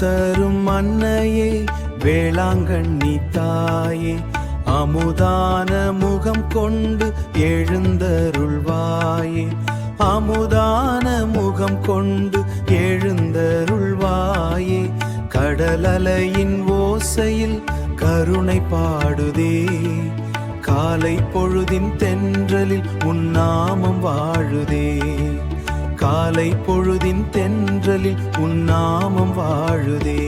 தரும் அன்னையே வேளாங்கண்ணி தாயே, அமுதான முகம் கொண்டு எழுந்தருள்வாயே, அமுதான முகம் கொண்டு எழுந்தருள்வாயே. கடலலையின் ஓசையில் கருணை பாடுதே, காலை பொழுதின் தென்றலில் உன்னாமம் வாழுதே, காலை பொழுதின் தென்றலில் உன்னாமம் வாழுதே.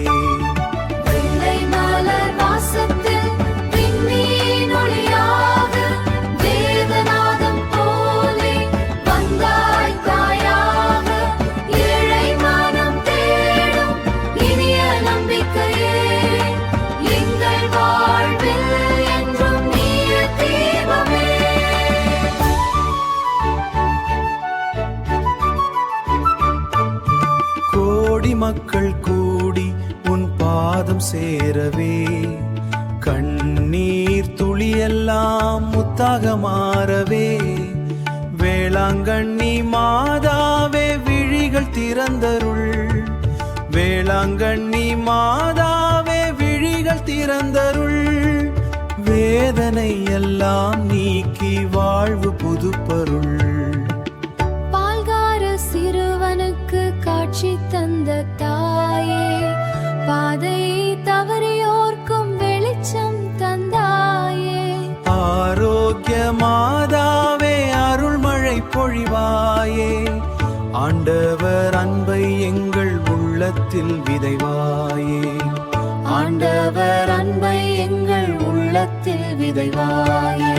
மக்கள் கூடி உன் பாதம் சேரவே, கண்ணீர் துளியெல்லாம் முத்தாக மாறவே, வேளாங்கண்ணி மாதாவே விழிகள் திறந்தருள், வேளாங்கண்ணி மாதாவே விழிகள் திறந்தருள். வேதனை எல்லாம் நீக்கி வாழ்வு புதுப்பருள். சிறுவனுக்கு காட்சி தந்த தாயே, பாதை தவறியோர்க்கும் வெளிச்சம் தந்தாயே, ஆரோக்கிய மாதாவே அருள்மழை பொழிவாயே, ஆண்டவர் அன்பை எங்கள் உள்ளத்தில் விதைவாயே, ஆண்டவர் அன்பை எங்கள் உள்ளத்தில் விதைவாயே.